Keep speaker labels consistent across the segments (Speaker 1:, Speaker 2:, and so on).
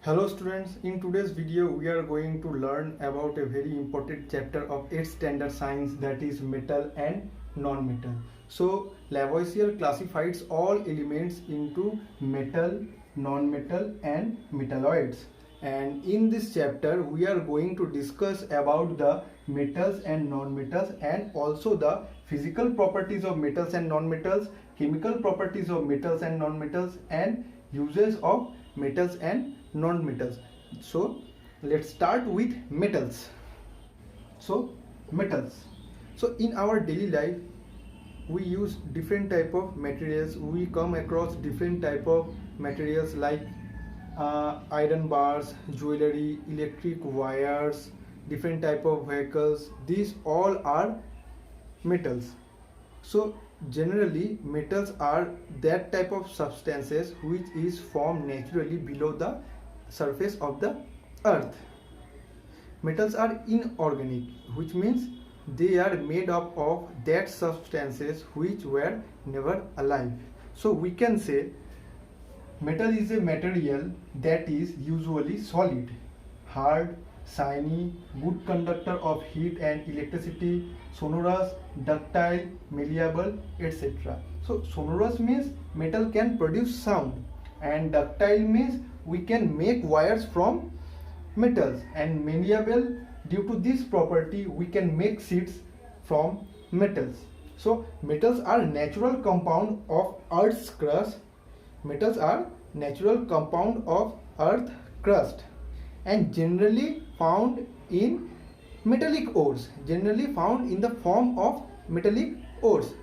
Speaker 1: Hello students, in today's video we are going to learn about a very important chapter of 8th standard science, that is metal and non-metal. So Lavoisier classifies all elements into metal, non-metal and metalloids. And in this chapter we are going to discuss about the metals and non-metals and also the physical properties of metals and non-metals, chemical properties of metals and non-metals, and uses of metals and non-metals. So let's start with metals. Metals. So in our daily life we use different type of materials. We come across different type of materials like iron bars, jewelry, electric wires, different type of vehicles. These all are metals. So generally metals are that type of substances which is formed naturally below the surface of the earth. Metals are inorganic, which means they are made up of that substances which were never alive. So we can say metal is a material that is usually solid, hard, shiny, good conductor of heat and electricity, sonorous, ductile, malleable, etc. So sonorous means metal can produce sound, and ductile means we can make wires from metals, and malleable, due to this property we can make sheets from metals. So metals are natural compound of earth's crust. Metals are natural compound of earth crust and generally found in metallic ores, generally found in the form of metallic ores.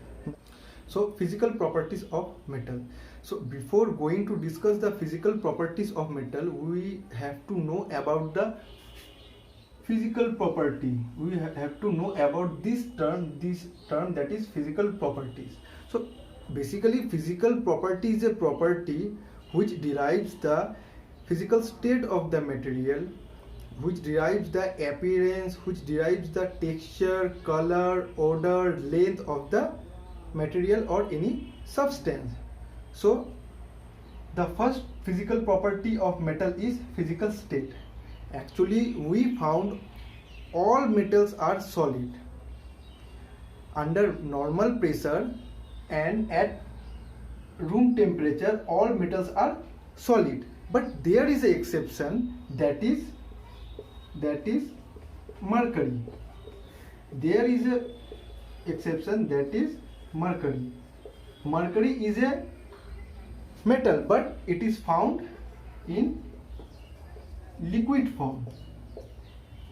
Speaker 1: So physical properties of metal. So before going to discuss the physical properties of metal, we have to know about the physical property. We have to know about this term that is physical properties. So basically physical property is a property which derives the physical state of the material, which derives the appearance, which derives the texture, color, odor, length of the material or any substance. So the first physical property of metal is physical state. Actually we found all metals are solid under normal pressure, and at room temperature all metals are solid, but there is an exception, that is mercury. There is a exception, that is mercury. Mercury is a metal, but it is found in liquid form.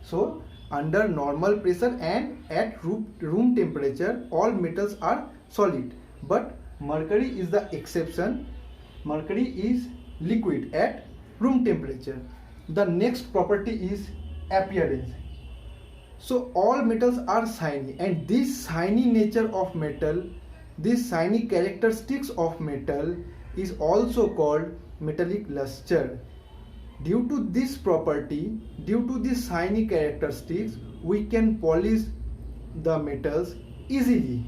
Speaker 1: So under normal pressure and at room temperature all metals are solid, but mercury is the exception. Mercury is liquid at room temperature. The next property is appearance. So all metals are shiny, and this shiny nature of metal, this shiny characteristics of metal is also called metallic luster. Due to this property, due to this shiny characteristics, we can polish the metals easily.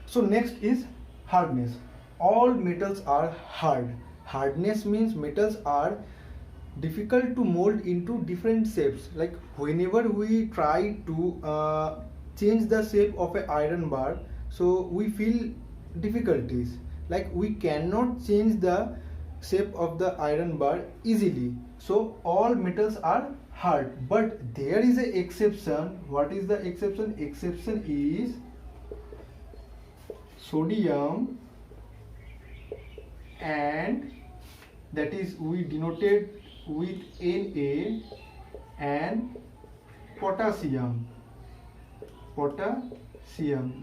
Speaker 1: So next is hardness. All metals are hard. Hardness means metals are difficult to mold into different shapes. Like whenever we try to change the shape of an iron bar, so we feel difficulties. Like we cannot change the shape of the iron bar easily. So all metals are hard, but there is an exception. What is the exception? Exception is sodium, and that is we denoted with Na, and potassium,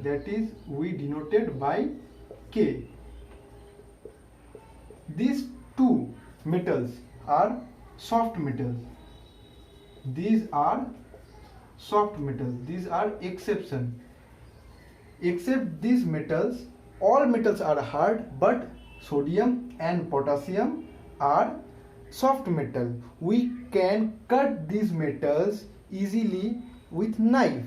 Speaker 1: that is we denoted by K. These two metals are soft metals. These are soft metals. These are exception. Except these metals, all metals are hard, but sodium and potassium are soft metal. We can cut these metals easily with knife.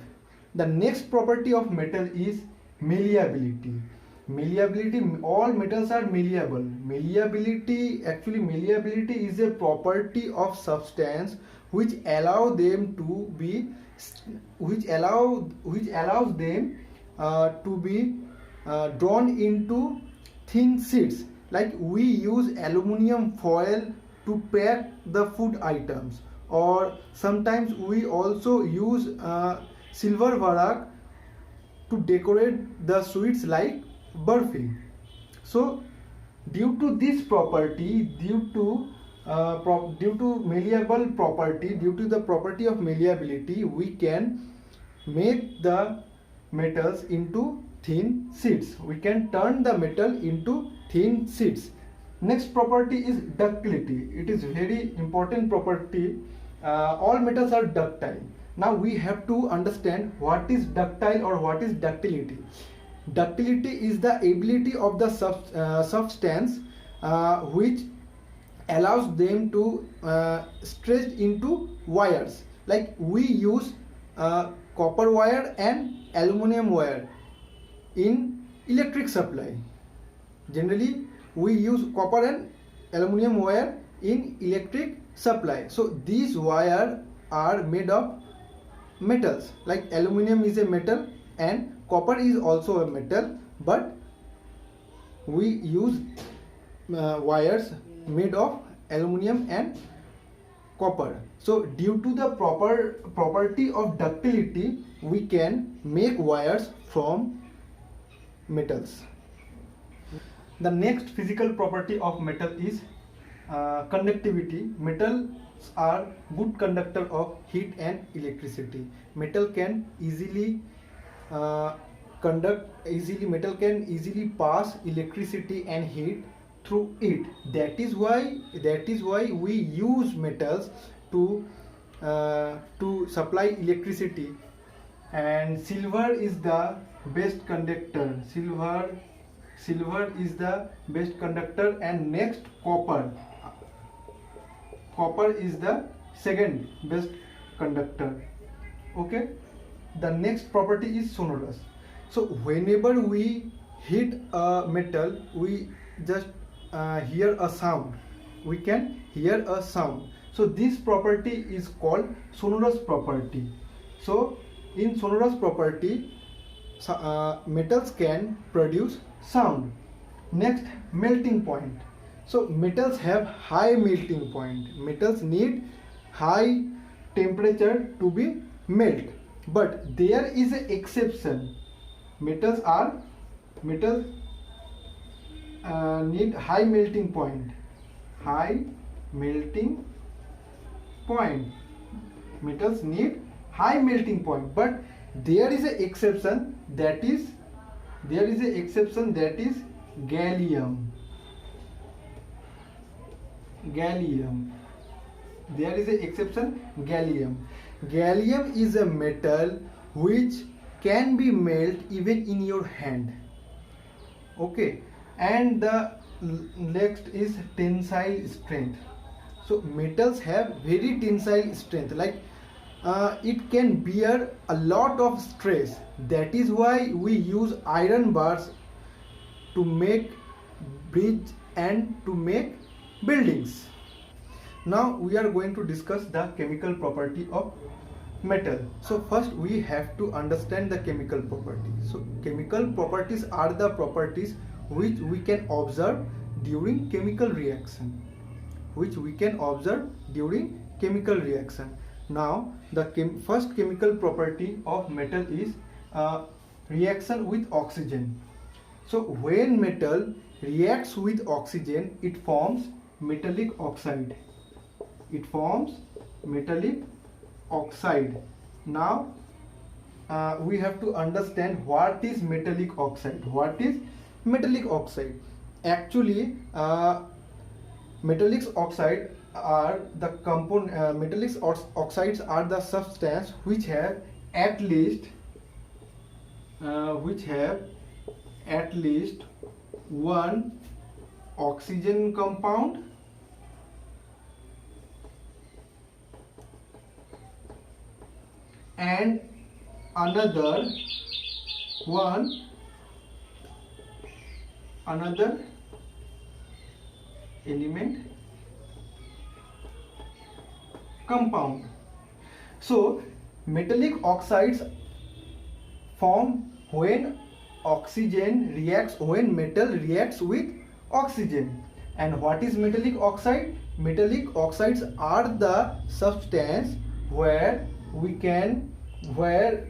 Speaker 1: The next property of metal is malleability. Malleability, all metals are malleable. Malleability, actually malleability is a property of substance which allow them to be, which allows them to be drawn into thin sheets. Like we use aluminum foil to pack the food items, or sometimes we also use silver varak to decorate the sweets like burfi. So due to this property, due to malleable property, due to the property of malleability, we can make the metals into thin sheets. We can turn the metal into thin sheets. Next property is ductility. It is very important property. All metals are ductile. Now we have to understand what is ductile or what is ductility. Ductility is the ability of the substance which allows them to stretch into wires. Like we use copper wire and aluminum wire in electric supply. Generally we use copper and aluminum wire in electric supply. So these wires are made of metals. Like aluminum is a metal and copper is also a metal, but we use wires made of aluminum and copper. So due to the property of ductility, we can make wires from metals. The next physical property of metal is conductivity. Metals are good conductor of heat and electricity. Metal can easily metal can easily pass electricity and heat through it. That is why we use metals to supply electricity. And silver is the best conductor. Silver is the best conductor, and next copper is the second best conductor. Okay, the next property is sonorous. So whenever we hit a metal, we just hear a sound. We can hear a sound. So this property is called sonorous property. So in sonorous property, metals can produce sound. Next, melting point. So metals have high melting point. Metals need high temperature to be melt. But there is an exception. Metals need high melting point. High melting point. Metals need high melting point. But there is an exception, that is gallium. There is an exception, gallium. Gallium is a metal which can be melt even in your hand. Okay, and the next is tensile strength. So metals have very tensile strength. Like it can bear a lot of stress. That is why we use iron bars to make bridge and to make buildings. Now we are going to discuss the chemical property of metal. So first we have to understand the chemical properties. So chemical properties are the properties which we can observe during chemical reaction. Now the first chemical property of metal is reaction with oxygen. So when metal reacts with oxygen, it forms metallic oxide. Now we have to understand what is metallic oxide. Actually metallic oxides are the substance which have at least one oxygen compound and another one another element compound. So metallic oxides form when metal reacts with oxygen. And what is metallic oxide? Metallic oxides are the substance where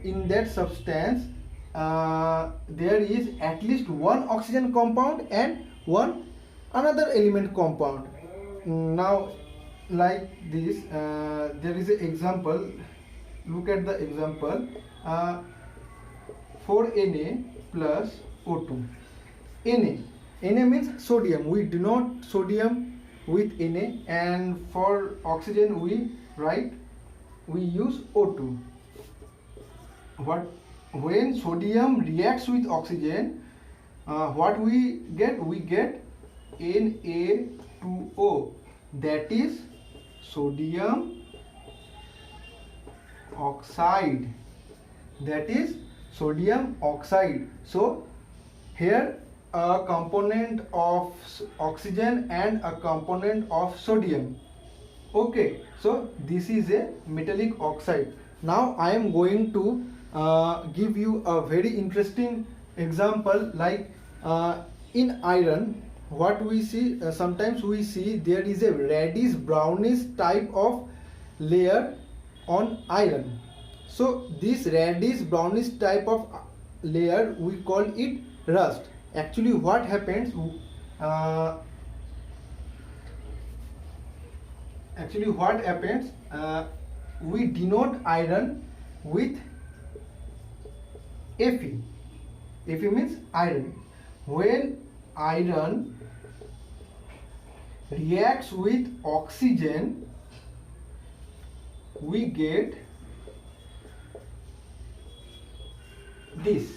Speaker 1: in that substance there is at least one oxygen compound and one another element compound. Now like this, there is an example. Look at the example. 4Na plus O2. Na means sodium. We denote sodium with Na, and for oxygen we use O2. When sodium reacts with oxygen, what we get? We get Na2O. That is sodium oxide. So here a component of oxygen and a component of sodium. Okay, so this is a metallic oxide. Now I am going to give you a very interesting example. Like in iron, what we see, sometimes we see there is a reddish brownish type of layer on iron. So this reddish brownish type of layer, we call it rust. Actually what happens, we denote iron with Fe. Fe means iron. When iron reacts with oxygen, we get this.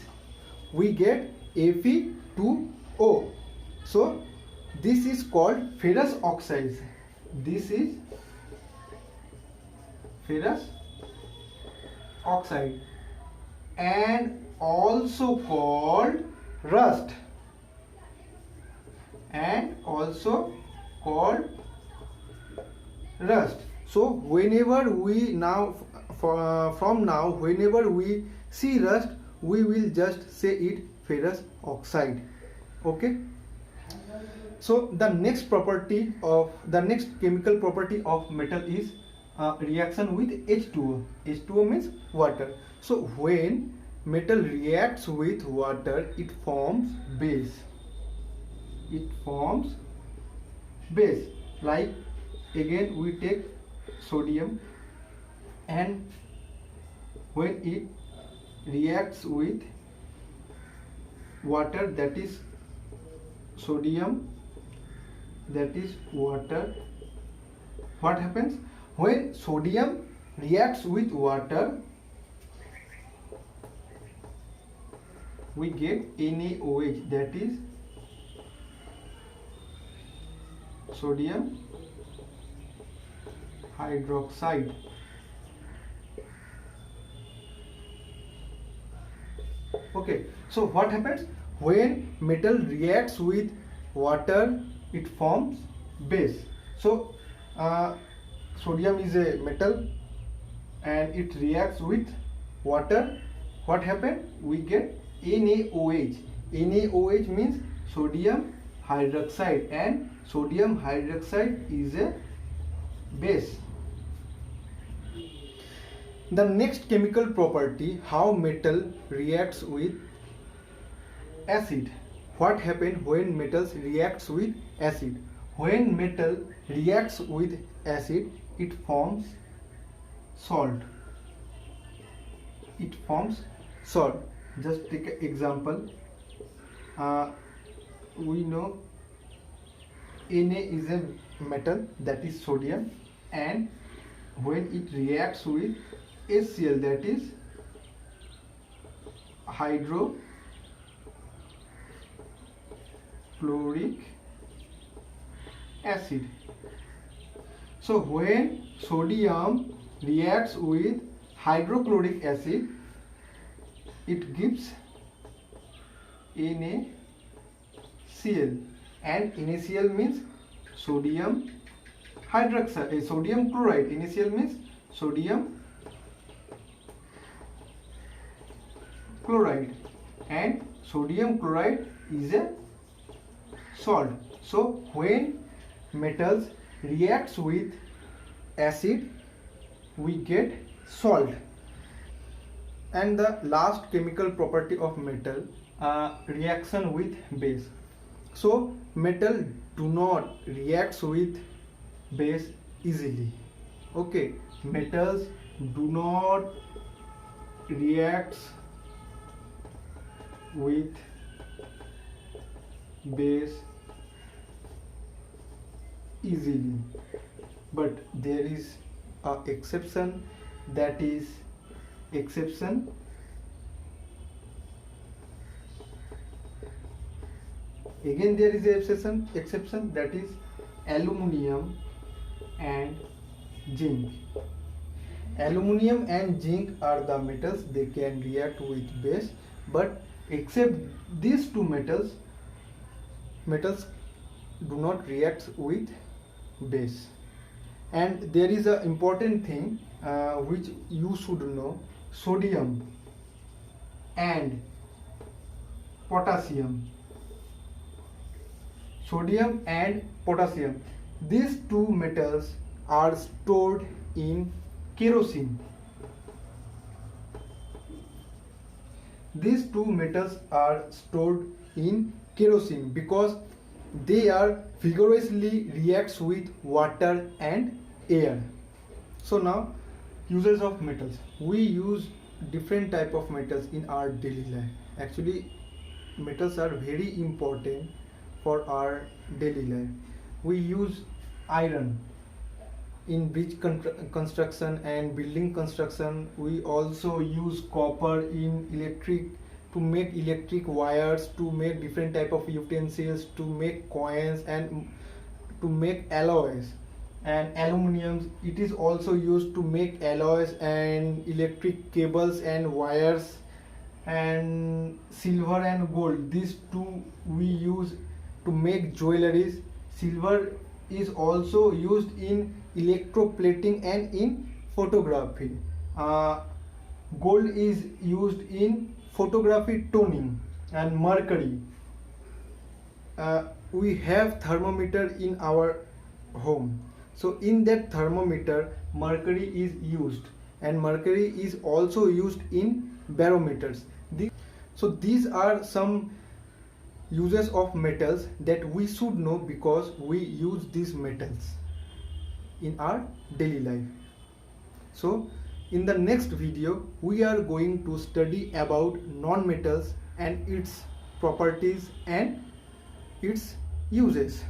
Speaker 1: We get Fe2O. So this is called ferrous oxides. This is ferrous oxide, and also called rust, So whenever we whenever we see rust, we will just say it ferrous oxide. Okay, so the next chemical property of metal is reaction with H2O. H2O means water. So when metal reacts with water, it forms base. Like again we take sodium, and when it reacts with water, that is sodium, that is water. What happens when sodium reacts with water? We get NaOH, that is sodium hydroxide. Okay, so what happens when metal reacts with water? It forms base. So sodium is a metal and it reacts with water. What happens? We get NaOH. NaOH means sodium hydroxide, and sodium hydroxide is a base. The next chemical property, how metal reacts with acid. What happens when metals reacts with acid? When metal reacts with acid, it forms salt. Just take an example. We know Na is a metal, that is sodium, and when it reacts with HCl, that is hydrochloric acid. So when sodium reacts with hydrochloric acid, it gives NaCl. NaCl, and NaCl means sodium hydroxide, sodium chloride. NaCl means sodium chloride, and sodium chloride is a salt. So when metals reacts with acid, we get salt. And the last chemical property of metal, reaction with base. So metal do not reacts with base easily. Okay, metals do not reacts with base easily, but there is a exception, that is exception again there is a exception, that is aluminum and zinc. Aluminum and zinc are the metals, they can react with base, but except these two metals do not react with base. And there is an important thing which you should know: sodium and potassium. Sodium and potassium, these two metals are stored in kerosene. These two metals are stored in kerosene because they are vigorously reacts with water and air. So now, uses of metals. We use different type of metals in our daily life. Actually, metals are very important for our daily life. We use iron in bridge construction and building construction. We also use copper in electric, to make electric wires, to make different type of utensils, to make coins, and to make alloys. And aluminum, it is also used to make alloys and electric cables and wires. And silver and gold, these two we use to make jewelries. Silver is also used in electroplating and in photography. Gold is used in photography toning. And mercury, we have thermometer in our home, so in that thermometer mercury is used, and mercury is also used in barometers. So these are some uses of metals that we should know, because we use these metals in our daily life. So in the next video we are going to study about non-metals and its properties and its uses.